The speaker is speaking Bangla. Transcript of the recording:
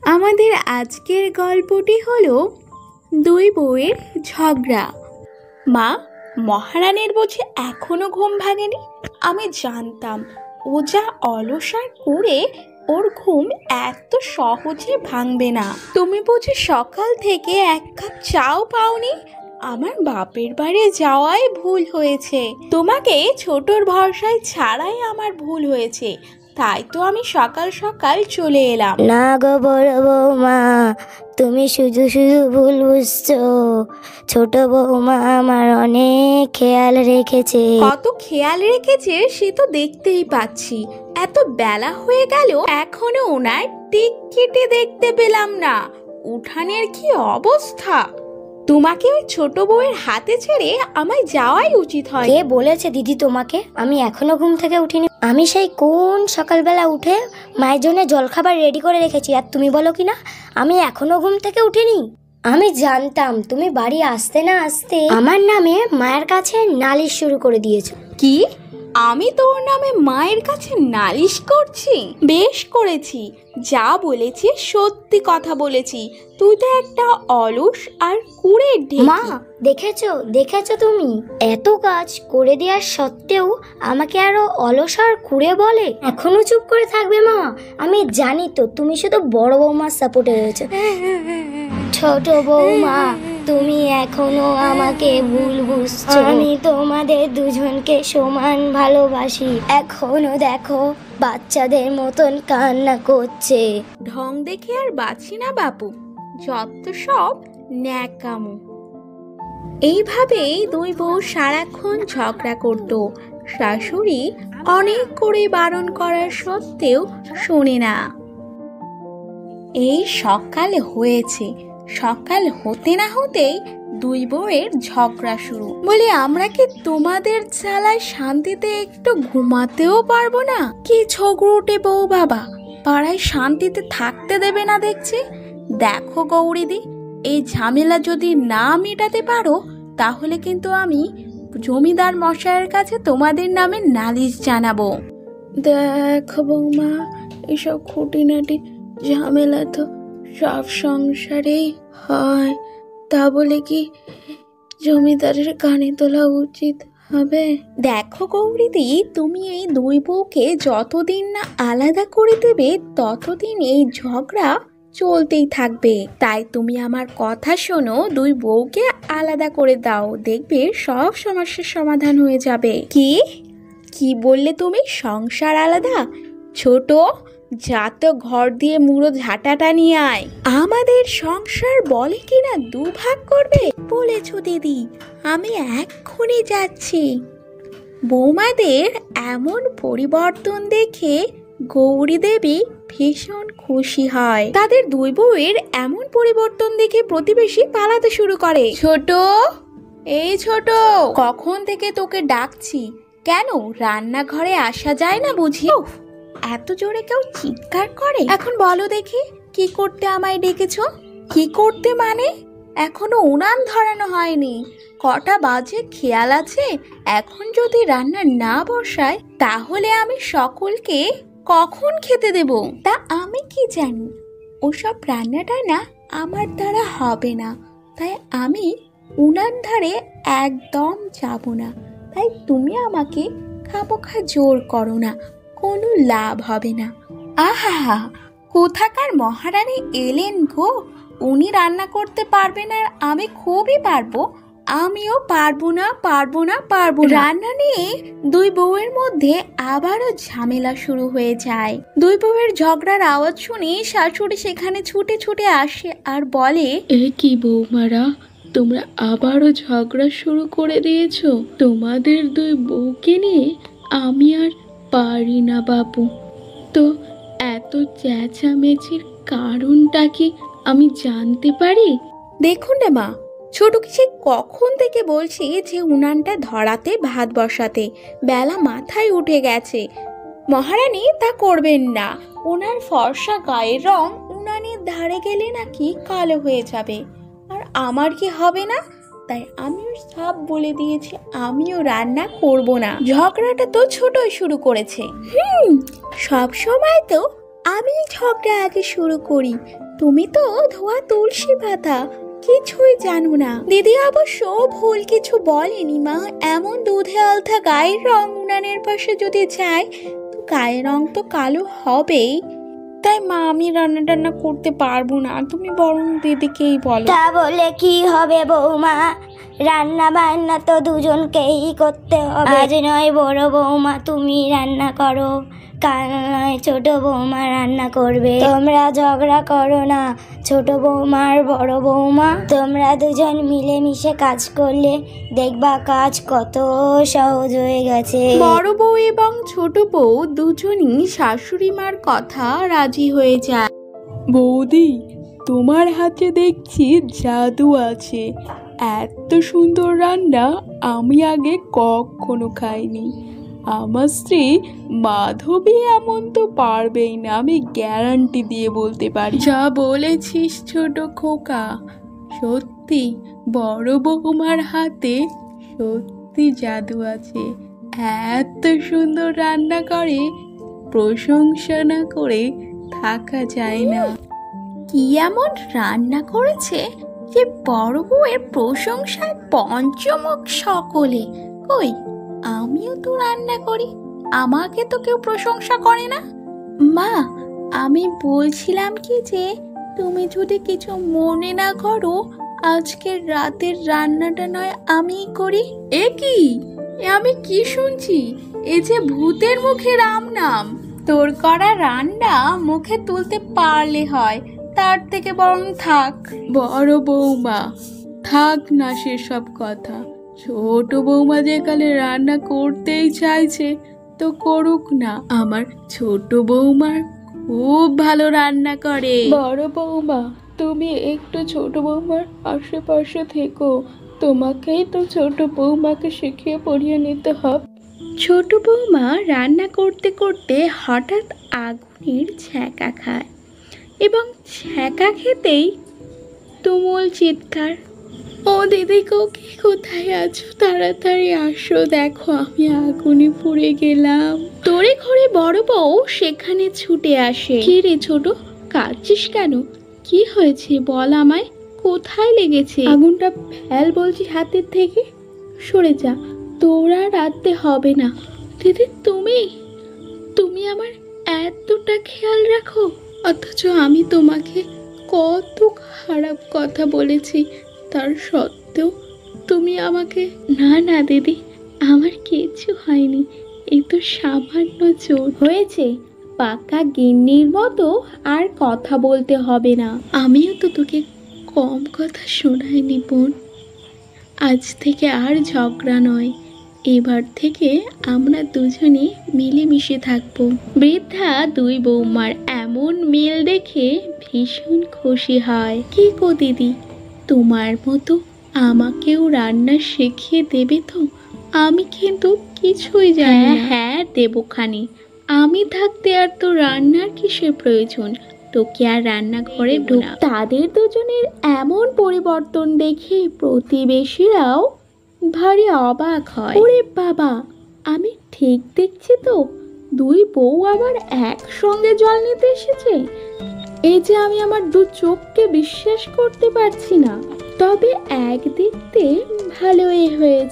আমাদের আজকের গল্পটি হলো দুই বউয়ের ঝগড়া। মা, মহারানীর বুঝি এখনো ঘুম ভাঙেনি? আমি জানতাম ও যা অলসার করে ওর ঘুম এত সহজে ভাঙবে না। তুমি বুঝি সকাল থেকে এক কাপ চাও পাওনি? আমার বাপের বাড়ি যাওয়াই ভুল হয়েছে। তোমাকে ছোটর ভরসায় ছাড়াই আমার ভুল হয়েছে, তাই তো আমি সকাল সকাল চলে এলাম। না গো বড় বৌমা, তুমি শুধু শুধু ভুল বুঝছো। ছোট বৌমা আমার অনেক খেয়াল রেখেছে। কত খেয়াল রেখেছে সে তো দেখতেই পাচ্ছি। এত বেলা হয়ে গেল এখনো ওনার টিক কেটে দেখতে পেলাম না। উঠানের কি অবস্থা! তোমাকে ওই ছোট বউয়ের হাতে ছেড়ে আমায় যাওয়াই উচিত হয়। কে বলেছে দিদি তোমাকে আমি এখনো ঘুম থেকে উঠিনি? আমি সেই কোন সকালবেলা উঠে মায়ের জন্য জলখাবার রেডি করে রেখেছি, আর তুমি বলো কি না আমি এখনো ঘুম থেকে উঠিনি? আমি জানতাম তুমি বাড়ি আসতে না আসতে আমার নামে মায়ের কাছে নালিশ শুরু করে দিয়েছো। কি? আমি তোর নামে মায়ের কাছে নালিশ করছি? বেশ করেছি, যা বলেছি সত্যি কথা বলেছি। তুই তো একটা অলস আর কুড়ের ঢেঁকি। মা, দেখেছো তুমি এত কাজ করে দেওয়ার সত্ত্বেও আমাকে আরো অলস আর কুড়ে বলে। এখনো চুপ করে থাকবে মা? আমি জানি তো তুমি শুধু বড় বৌমার সাপোর্টে রয়েছে। ছোট বৌমা, তুমি এখনো আমাকে ভুল বুঝছো। আমি তোমাদের দুজনকে সমান ভালোবাসি। এখনো দেখো বাচ্চাদের মতন কান্না করছে। ঢং দেখে আর বাঁচি না বাপু, যত সব ন্যাকামো। এইভাবেই দুই বউ সারাক্ষণ ঝগড়া করত। শাশুড়ি অনেক করে বারণ করার সত্ত্বেও শোনে না। এই সকাল হয়েছে, সকাল হতে না হতেই দুই বউয়ের ঝগড়া শুরু। বলি, আমরা কি তোমাদের জ্বালায় শান্তিতে একটু ঘুমাতেও পারবো না? কি ঝগড়ুটে বউ বাবা, পাড়ায় শান্তিতে থাকতে দেবে না দেখছি। দেখো গৌরীদি, এই ঝামেলা যদি না মেটাতে পারো তাহলে কিন্তু আমি জমিদার মশাইয়ের কাছে তোমাদের নামে নালিশ জানাবো। দেখো বৌমা, এসব খুঁটিনাটি ঝামেলা তো সব সংসারেই হয়, তা বলে কি জমিদারের কানে তোলা উচিত হবে? দেখো গৌরীদি, তুমি এই দুই বউকে যতদিন না আলাদা করে দেবে ততদিন এই ঝগড়া চলতেই থাকবে। তাই তুমি আমার কথা শোনো, দুই বউকে আলাদা করে দাও, দেখবে সব সমস্যার সমাধান হয়ে যাবে। কি বললে তুমি? সংসার আলাদা? ছোট, যা তো ঘর দিয়ে মুড়ো ঝাঁটাটা নিয়ে আয়। আমাদের সংসার বলে কিনা দুভাগ করবে? বলেছ দিদি, আমি এক্ষুনি যাচ্ছি। বৌমাদের এমন পরিবর্তন দেখে গৌরী দেবী ভীষণ খুশি হয়। তাদের দুই বউয়ের এমন পরিবর্তন দেখে প্রতিবেশী পালাতে শুরু করে। ছোট, এই ছোট, কখন থেকে তোকে ডাকছি, কেন রান্নাঘরে আসা যায় না বুঝি? এত জোরে কেউ চিৎকার করে? এখন বলো দেখি, কি করতে আমায় ডেকেছো? কি করতে মানে? এখনো উনান ধরানো হয়নি। কটা বাজে খেয়াল আছে? এখন যদি রান্না না বসায় তাহলে আমি সকলকে কখন খেতে দেব? তা আমি কি জানি? ওসব রান্নাটা না আমার দ্বারা হবে না, তাই আমি উনান ধারে একদম যাব না। তাই তুমি আমাকে খামোখা জোর করো না, কোনো লাভ হবে না। আহা, কোথাকার মহারানী এলেন গো! উনি রান্না করতে পারবেন আর আমি খুবই পারবো? আমিও পারবো না। রান্না নিয়ে দুই বউয়ের মধ্যে আবারও ঝামেলা শুরু হয়ে যায়। দুই বউয়ের ঝগড়ার আওয়াজ শুনে শাশুড়ি সেখানে ছুটে ছুটে আসে আর বলে, এ কি বৌমারা, তোমরা আবারও ঝগড়া শুরু করে দিয়েছো? তোমাদের দুই বউকে নিয়ে আমি আর পারি না বাবু। তো এত চেঁচামেচির কারণটা কি আমি জানতে পারি? দেখুন না মা, ছোটকে সে কখন থেকে বলছি যে উনানটা ধরাতে, ভাত বসাতে। বেলা মাথায় উঠে গেছে। মহারানী তা করবেন না। ওনার ফর্সা গায়ের রং উনানের ধারে গেলে নাকি কালো হয়ে যাবে, আর আমার কি হবে না? তাই আমিও সব বলে দিয়েছি, আমিও রান্না করব না। ঝগড়াটা তো ছোটই শুরু করেছে। সব সময় তো আমি ঝগড়া আগে শুরু করি, তুমি তো ধোয়া তুলসী পাতা, কিছুই জানো না। দিদি অবশ্য ভুল কিছু বলেনি মা। এমন দুধে আলতা গায়ের রং উনানের পাশে যদি যায় তো গায়ের রং তো কালো হবেই। তাই মা আমি রান্না টান্না করতে পারবো না, তুমি বরং দিদিকেই বলো। তা বলে কি হবে বৌমা, রান্না বান্না তো দুজনকেই করতে হবে। আজ নয় বড় বৌমা তুমি রান্না করো, কাল নয় ছোট বৌমা রান্না করবে। তোমরা ঝগড়া করো না ছোট বৌমা আর বড় বৌমা, তোমরা দুজন মিলেমিশে কাজ করলে দেখবা কাজ কত সহজ হয়ে গেছে। বড় বউ এবং ছোট বউ দুজনই শাশুড়ি মার কথা রাজি হয়ে যায়। বৌদি, তোমার হাতে দেখছি জাদু আছে। এত সুন্দর রান্না আমি আগে কখনো খাইনি। আমার স্ত্রী মাধবী এমন তো পারবেই না, আমি গ্যারান্টি দিয়ে বলতে পারি। যা বলেছিস ছোট খোকা, সত্যি বড় বৌমার হাতে সত্যি জাদু আছে। এত সুন্দর রান্না করে, প্রশংসা না করে থাকা যায় না। কি এমন রান্না করেছে যে বড় বউয়ের প্রশংসায় পঞ্চমুখ সকলে? কই, আমিও তো রান্না করি, আমাকে তো কেউ প্রশংসা করে না। মা, আমি বলছিলাম কি যে তুমি যদি কিছু মনে না করো, আজকের রাতের রান্নাটা নয় আমিই করি। এ কি, আমি কি শুনছি? এ যে ভূতের মুখে রাম নাম। তোর করা রান্না মুখে তুলতে পারলে হয়, তার থেকে বরং থাক। বড় বৌমা, থাক না সেসব কথা। ছোট বৌমা যে কালে রান্না করতেই চাইছে তো করুক না। আমার ছোট বৌমার খুব ভালো রান্না করে। বড় বৌমা, তুমি একটু ছোট বৌমার আশেপাশে থেকো, তোমাকেই তো ছোট বৌমাকে শিখিয়ে পড়িয়ে নিতে হবে। ছোট বৌমা রান্না করতে করতে হঠাৎ আগুনের ছ্যাঁকা খায় এবং ছ্যাঁকা খেতেই তুমুল চিৎকার। ও দিদি গো, কি কোথায় আছো? তাড়াতাড়ি আসো, দেখো আমি আগুনে পুড়ে গেলাম। তোরে ঘরে বড় বউ সেখানে ছুটে আসে। কি রে ছোট, কাঁদছিস কেন? কি হয়েছে বল আমায়, কোথায় লেগেছে? আগুনটা ফেল বলছি হাতের থেকে, সরে যা, তোরা রাঁধতে হবে না। দিদি তুমি আমার এতটা খেয়াল রাখো, অথচ আমি তোমাকে কত খারাপ কথা বলেছি, তার সত্ত্বেও তুমি আমাকে। না না দিদি, আমার কিছু হয়নি, এই তো সামান্য চোট হয়েছে। পাকা গিন্নির মতো আর কথা বলতে হবে না। আমিও তো তোকে কম কথা শোনাইনি বোন। আজ থেকে আর ঝগড়া নয়, এবার থেকে আমরা দুজনে মিলেমিশে থাকবো। বৃদ্ধা দুই বৌমার এমন মিল দেখে ভীষণ খুশি হয়। কি গো দিদি, তোমার মতো আমাকেও রান্না শিখিয়ে দেবে তো? আমি কিন্তু কিছুই জানি না। হ্যাঁ দেবখানি, আমি থাকতে আর তো রান্নার কিসের প্রয়োজন? তোকে আর রান্নাঘরে ঢুক। তাদের দুজনের এমন পরিবর্তন দেখে প্রতিবেশীরাও ভারী অবাক হয়। ওরে বাবা, আমি ঠিক দেখছি তো, দুই বউ আবার একসঙ্গে জল নিতে এসেছে। এই যে আমি আমার দু চোখকে বিশ্বাস করতে পারছি না। তবে একদিক দিয়ে ভালোই হয়েছে।